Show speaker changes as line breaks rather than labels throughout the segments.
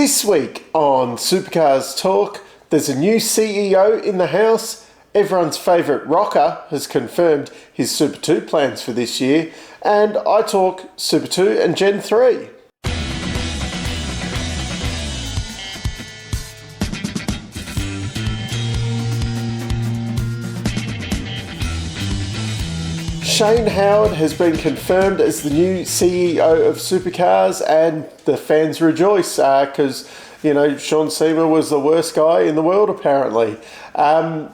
This week on Supercars Torque, there's a new CEO in the house, everyone's favourite rocker has confirmed his Super 2 plans for this year, and I talk Super 2 and Gen 3. Shane Howard has been confirmed as the new CEO of Supercars, and the fans rejoice because, you know, Sean Seamer was the worst guy in the world apparently. At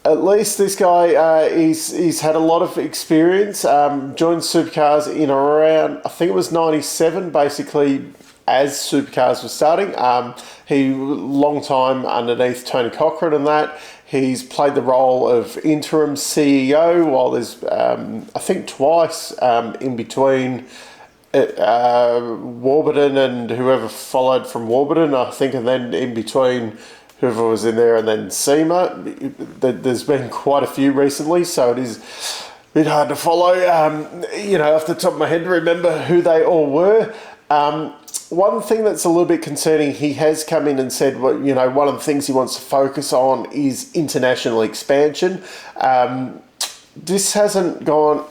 least this guy, he's had a lot of experience, joined Supercars in around, I think it was 97, basically as Supercars was starting. He long time underneath Tony Cochran and that. He's played the role of interim CEO while there's, I think twice in between Warburton and whoever followed from Warburton, I think, and then in between whoever was in there and then Seamer. There's been quite a few recently, so it is a bit hard to follow, you know, off the top of my head to remember who they all were. One thing that's a little bit concerning, he has come in and said, well, you know, one of the things he wants to focus on is international expansion. This hasn't gone...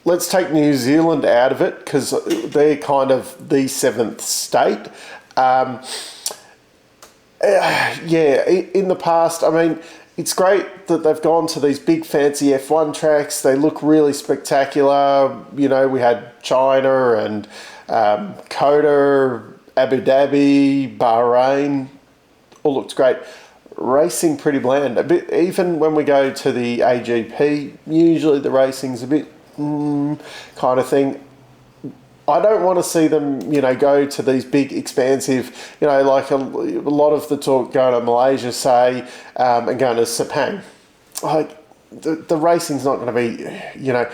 Let's take New Zealand out of it because they're kind of the seventh state. Yeah, in the past, I mean, it's great that they've gone to these big fancy F1 tracks. They look really spectacular. You know, we had China and Qatar, Abu Dhabi, Bahrain, all looks great. Racing pretty bland. A bit, even when we go to the AGP, usually the racing's a bit kind of thing. I don't want to see them, you know, go to these big, expansive, you know, like a lot of the talk going to Malaysia, say, and going to Sepang. Like, the racing's not going to be, you know...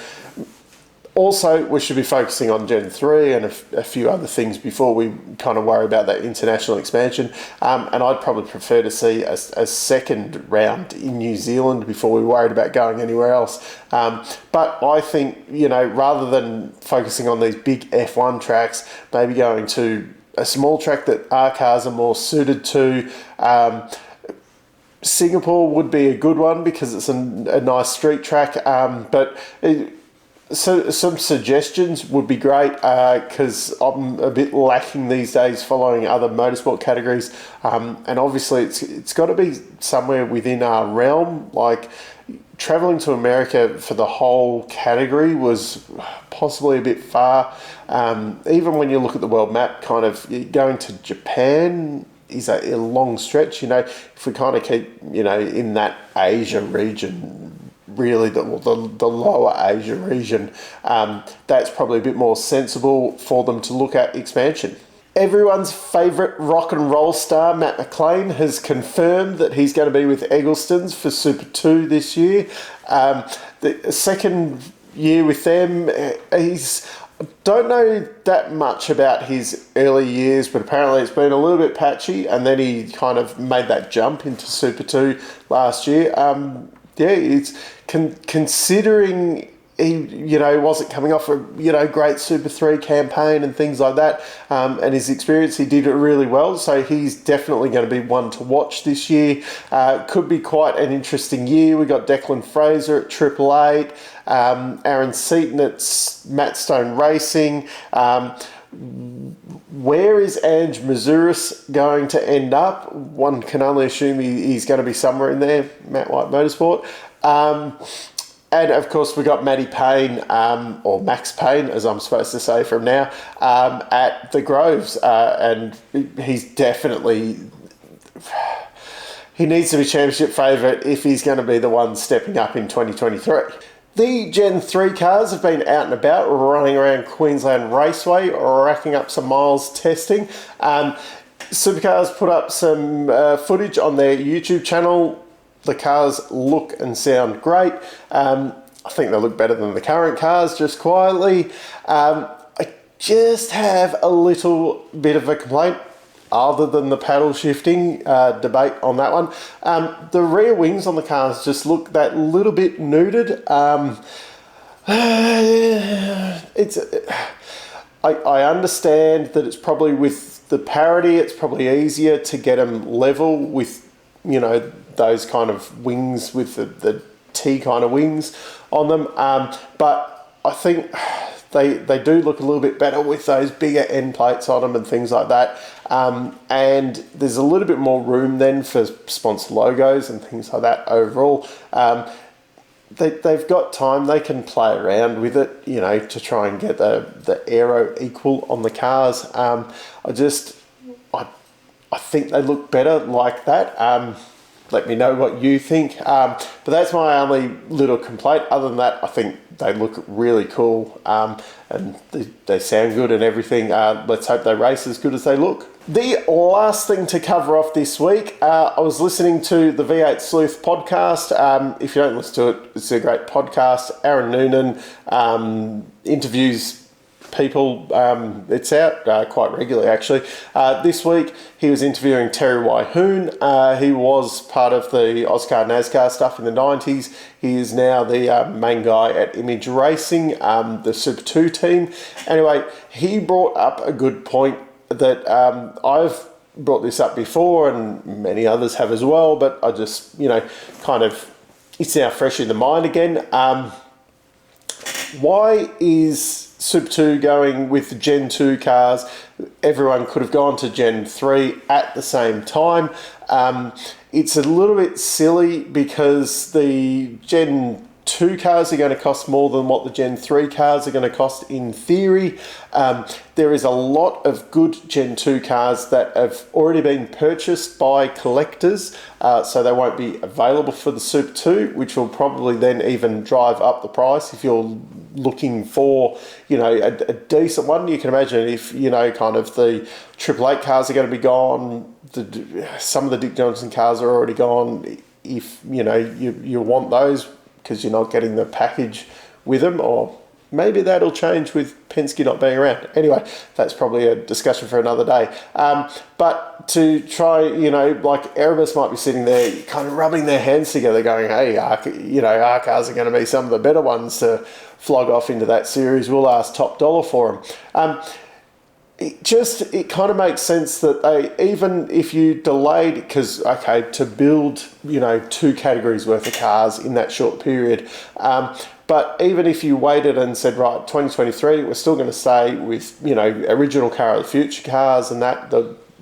Also, we should be focusing on Gen 3 and a few other things before we kind of worry about that international expansion. And I'd probably prefer to see a second round in New Zealand before we worried about going anywhere else. But I think, you know, rather than focusing on these big F1 tracks, maybe going to a small track that our cars are more suited to. Singapore would be a good one because it's a nice street track, So some suggestions would be great because I'm a bit lacking these days following other motorsport categories, and obviously it's got to be somewhere within our realm. Like traveling to America for the whole category was possibly a bit far. Even when you look at the world map, kind of going to Japan is a long stretch. You know, if we kind of keep, you know, in that Asia region, really the lower Asia region, that's probably a bit more sensible for them to look at expansion. Everyone's favourite rock and roll star, Matt McLean, has confirmed that he's going to be with Egglestones for Super 2 this year. The second year with them, don't know that much about his early years, but apparently it's been a little bit patchy, and then he kind of made that jump into Super 2 last year. Yeah, it's considering he, you know, wasn't coming off a, you know, great Super 3 campaign and things like that, and his experience, he did it really well. So he's definitely going to be one to watch this year. Could be quite an interesting year. We got Declan Fraser at 888, Aaron Seaton at Matt Stone Racing. Where is Ange Mazuris going to end up? One can only assume he's going to be somewhere in there, Matt White Motorsport. And of course, we got Matty Payne, or Max Payne, as I'm supposed to say from now, at the Groves. And he's definitely... He needs to be championship favourite if he's going to be the one stepping up in 2023. The Gen 3 cars have been out and about, running around Queensland Raceway, racking up some miles testing. Supercars put up some footage on their YouTube channel. The cars look and sound great. I think they look better than the current cars, just quietly. I just have a little bit of a complaint, other than the paddle shifting debate on that one. The rear wings on the cars just look that little bit nuded. It's I understand that it's probably with the parity, it's probably easier to get them level with, you know, those kind of wings with the T kind of wings on them. But I think they do look a little bit better with those bigger end plates on them and things like that. And there's a little bit more room then for sponsor logos and things like that overall. They've got time, they can play around with it, you know, to try and get the aero equal on the cars. I think they look better like that. Let me know what you think. But that's my only little complaint. Other than that, I think they look really cool, and they sound good and everything. Let's hope they race as good as they look. The last thing to cover off this week, I was listening to the V8 Sleuth podcast. If you don't listen to it, it's a great podcast. Aaron Noonan interviews people. It's out quite regularly, actually. This week, he was interviewing Terry Wyhoon. He was part of the Oscar NASCAR stuff in the 90s. He is now the main guy at Image Racing, the Super 2 team. Anyway, he brought up a good point that I've brought this up before and many others have as well, but I just, you know, kind of, it's now fresh in the mind again. Why is Super 2 going with the Gen 2 cars? Everyone could have gone to Gen 3 at the same time. It's a little bit silly because the Gen 2 cars are going to cost more than what the Gen 3 cars are going to cost in theory. There is a lot of good Gen 2 cars that have already been purchased by collectors, so they won't be available for the Super 2, which will probably then even drive up the price. If you're looking for, you know, a decent one, you can imagine if, you know, kind of the Triple Eight cars are going to be gone, some of the Dick Johnson cars are already gone. If, you know, you want those, because you're not getting the package with them, or maybe that'll change with Penske not being around. Anyway, that's probably a discussion for another day. But to try, you know, like Erebus might be sitting there kind of rubbing their hands together going, hey, our cars are going to be some of the better ones to flog off into that series. We'll ask top dollar for them. It kind of makes sense that they, even if you delayed, because, okay, to build, you know, 2 categories worth of cars in that short period, but even if you waited and said, right, 2023, we're still going to stay with, you know, original car of the future cars and that,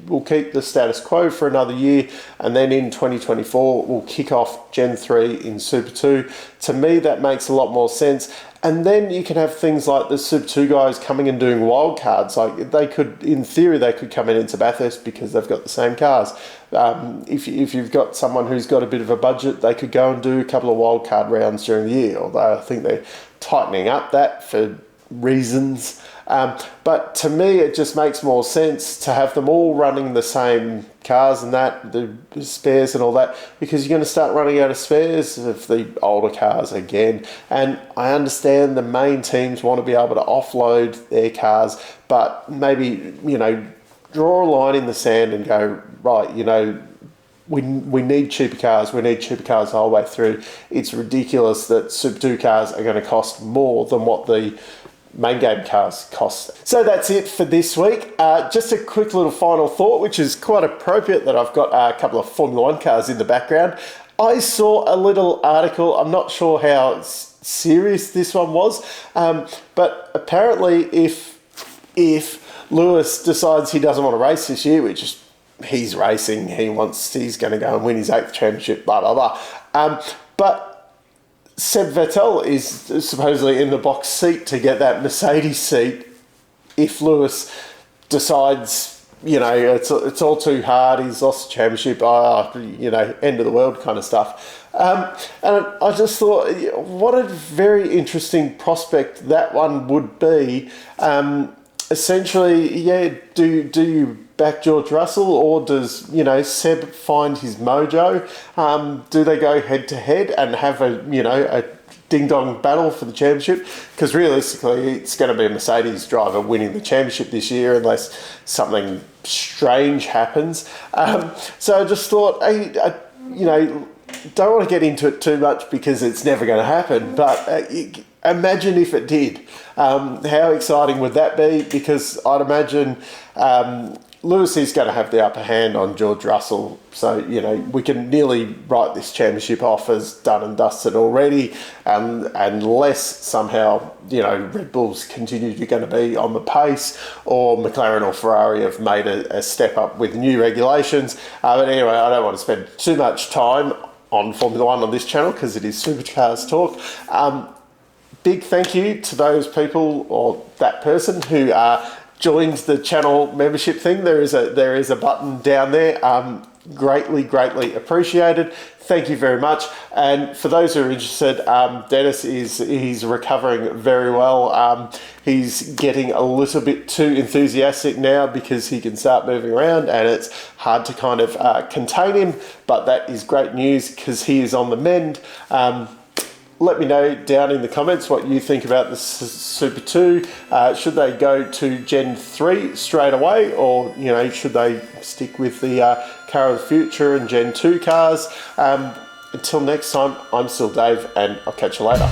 we'll keep the status quo for another year, and then in 2024, we'll kick off Gen 3 in Super 2. To me, that makes a lot more sense. And then you can have things like the Super 2 guys coming and doing wild cards. Like they could, in theory, they could come into Bathurst because they've got the same cars. If you've got someone who's got a bit of a budget, they could go and do a couple of wild card rounds during the year. Although I think they're tightening up that for reasons. But to me, it just makes more sense to have them all running the same cars and that, the spares and all that, because you're going to start running out of spares of the older cars again. And I understand the main teams want to be able to offload their cars, but maybe, you know, draw a line in the sand and go, right, you know, we need cheaper cars. We need cheaper cars the whole way through. It's ridiculous that Super 2 cars are going to cost more than what the main game cars cost. So that's it for this week. Just a quick little final thought, which is quite appropriate that I've got a couple of Formula 1 cars in the background. I saw a little article, I'm not sure how serious this one was, but apparently if Lewis decides he doesn't want to race this year, which he's racing, he's going to go and win his 8th championship, blah, blah, blah. But Seb Vettel is supposedly in the box seat to get that Mercedes seat if Lewis decides, you know, it's all too hard, he's lost the championship, you know, end of the world kind of stuff. And I just thought, what a very interesting prospect that one would be. Essentially, yeah, do you back George Russell, or does, you know, Seb find his mojo? Do they go head to head and have a ding dong battle for the championship? Because realistically, it's going to be a Mercedes driver winning the championship this year unless something strange happens. So I just thought, you know, don't want to get into it too much because it's never going to happen, but imagine if it did. How exciting would that be? Because I'd imagine Lewis is going to have the upper hand on George Russell. So, you know, we can nearly write this championship off as done and dusted already, unless somehow, you know, Red Bull's continue to going to be on the pace, or McLaren or Ferrari have made a step up with new regulations. But anyway, I don't want to spend too much time on Formula One on this channel because it is Supercars Talk. Big thank you to those people or that person who joins the channel membership thing. There is a button down there. Greatly appreciated. Thank you very much. And for those who are interested, Dennis he's recovering very well. He's getting a little bit too enthusiastic now because he can start moving around, and it's hard to kind of contain him. But that is great news because he is on the mend. Let me know down in the comments what you think about the Super 2. Should they go to Gen 3 straight away, or, you know, should they stick with the car of the future and Gen 2 cars? Until next time, I'm still Dave, and I'll catch you later.